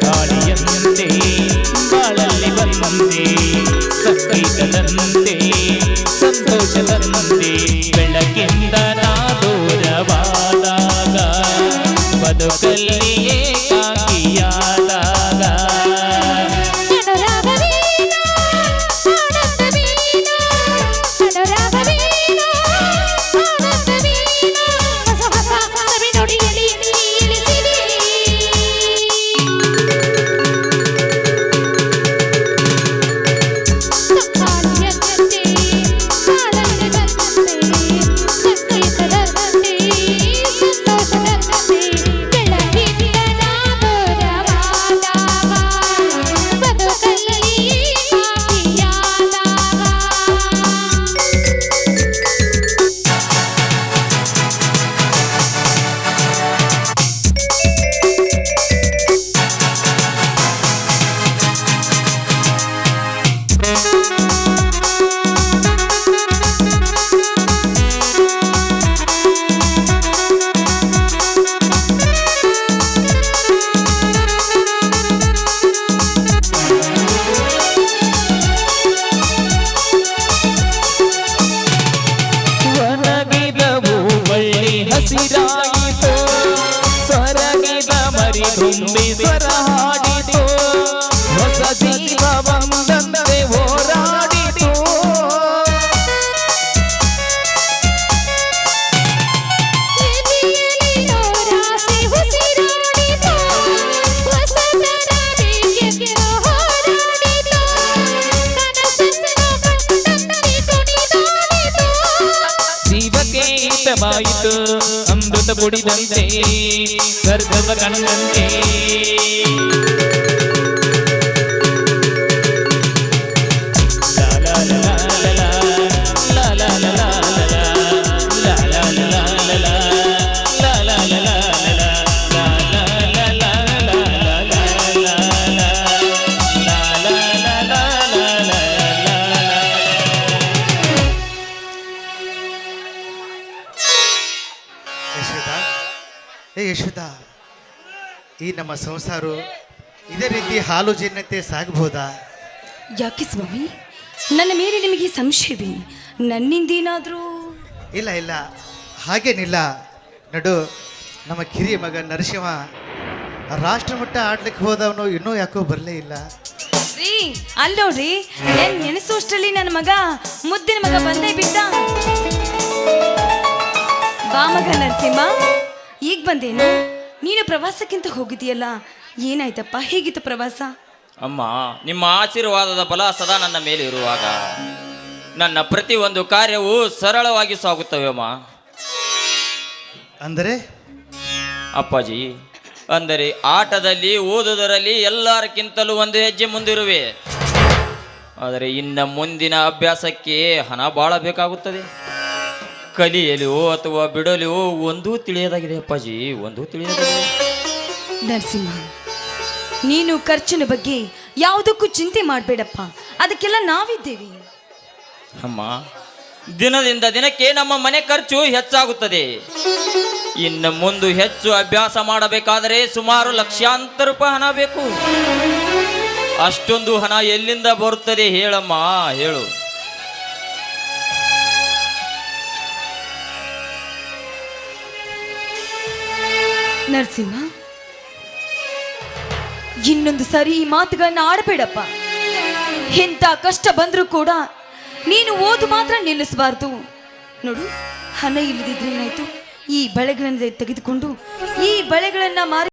ಗಾಳಿಯಂತೆ ಬಾಳಲ್ಲಿ ಬಂದೆ ಸಂಗೀತದಂತೆ ಸಂತೋಷದಂತೆ ಬೆಳಕಿಂದ ನಾ ದೂರವಾದಾಗ ಬದುಕಲ್ಲಿಯೇ ಕಾಕಿಯಾದಾಗ ಹಸಿರಾಯಿತು ಸ್ವರಗಿದ ಮರಿ ತುಂಬಿ ಸ್ವರ ಹಾಡಿತು ಹೊಸ ಜೀವ ಬಂದಂತೆ ಹೋರಾಡಿತು ಜೀವಗೀತವಾಯಿತು ಅಮೃತ ಕುಡಿದಂತೆ ಸ್ವರ್ಗವ ಕಂಡಂತೆ ಯಶೋಧ, ಈ ನಮ್ಮ ಸಂಸಾರ ಇದೇ ರೀತಿ ಹಾಲು ಜನ್ನತೆ ಸಾಗಬಹುದಾ? ಯಾಕೆ ಸ್ವಾಮಿ, ನನ್ನ ಮೇಲೆ ನಿಮಗೆ ಸಂಶಯವೇ? ನನ್ನಿಂದೇನಾದರೂ? ಇಲ್ಲ ಇಲ್ಲ, ಹಾಗೇನಿಲ್ಲ. ನಡು, ನಮ್ಮ ಕಿರಿಯ ಮಗ ನರಸಿಂಹ ರಾಷ್ಟ್ರಮಟ್ಟ ಆಡ್ಲಿಕ್ಕೆ ಹೋದವನು ಇನ್ನೂ ಯಾಕೋ ಬರಲೇ ಇಲ್ಲ ರೀ. ಅಲ್ಲೋಡ್ರಿ, ನೆನೆಸೋಷ್ಟರಲ್ಲಿ ನನ್ನ ಮಗ, ಮುದ್ದಿನ ಮಗ ಬಂದೇ ಬಿದ್ದ. ಬಾ ಮಗ ನರಸಿಂಹ, ಈಗ ಬಂದೇನು? ನೀನು ಪ್ರವಾಸಕ್ಕಿಂತ ಹೋಗಿದೆಯಲ್ಲ, ಏನಾಯ್ತಪ್ಪ? ಹೇಗಿತ್ತು ಪ್ರವಾಸ? ಅಮ್ಮ, ನಿಮ್ಮ ಆಶೀರ್ವಾದದ ಬಲ ಸದಾ ನನ್ನ ಮೇಲೆ ಇರುವಾಗ ನನ್ನ ಪ್ರತಿ ಒಂದು ಕಾರ್ಯವೂ ಸರಳವಾಗಿ ಸಾಗುತ್ತವೆ ಅಮ್ಮ. ಅಂದರೆ ಅಪ್ಪಾಜಿ, ಅಂದರೆ ಆಟದಲ್ಲಿ ಓದುವುದರಲ್ಲಿ ಎಲ್ಲರಕ್ಕಿಂತಲೂ ಒಂದು ಹೆಜ್ಜೆ ಮುಂದಿರುವೆ. ಆದರೆ ಇನ್ನು ಮುಂದಿನ ಅಭ್ಯಾಸಕ್ಕೆ ಹಣ ಭಾಳ ಬೇಕಾಗುತ್ತದೆ. ಕಲಿಯಲು ಅಥವಾ ಬಿಡಲು ಒಂದೂ ತಿಳಿಯದಾಗಿದೆ ಅಪ್ಪಾಜಿ, ಒಂದೂ ತಿಳಿಯದಾಗಿದೆ. ನರಸಿಂಹ, ನೀನು ಖರ್ಚಿನ ಬಗ್ಗೆ ಯಾವುದಕ್ಕೂ ಚಿಂತೆ ಮಾಡಬೇಡಪ್ಪ, ಅದಕ್ಕೆಲ್ಲ ನಾವಿದ್ದೇವೆ. ಅಮ್ಮ, ದಿನದಿಂದ ದಿನಕ್ಕೆ ನಮ್ಮ ಮನೆ ಖರ್ಚು ಹೆಚ್ಚಾಗುತ್ತದೆ. ಇನ್ನು ಮುಂದೆ ಹೆಚ್ಚು ಅಭ್ಯಾಸ ಮಾಡಬೇಕಾದರೆ ಸುಮಾರು ಲಕ್ಷಾಂತರ ರೂಪಾಯಿ ಹಣ ಬೇಕು. ಅಷ್ಟೊಂದು ಹಣ ಎಲ್ಲಿಂದ ಬರುತ್ತದೆ ಹೇಳಮ್ಮ, ಹೇಳು. ನರಸಿಂಹ, ಇನ್ನೊಂದು ಸರಿ ಈ ಮಾತುಗಳನ್ನ ಆಡಬೇಡಪ್ಪ. ಎಂಥ ಕಷ್ಟ ಬಂದರೂ ಕೂಡ ನೀನು ಓದು ಮಾತ್ರ ನಿಲ್ಲಿಸಬಾರ್ದು. ನೋಡು, ಹಣ ಇಲ್ಲದಿದ್ರೆ ಏನಾಯ್ತು? ಈ ಬಳೆಗಳನ್ನ ತೆಗೆದುಕೊಂಡು ಈ ಬಳೆಗಳನ್ನ ಮಾರಿ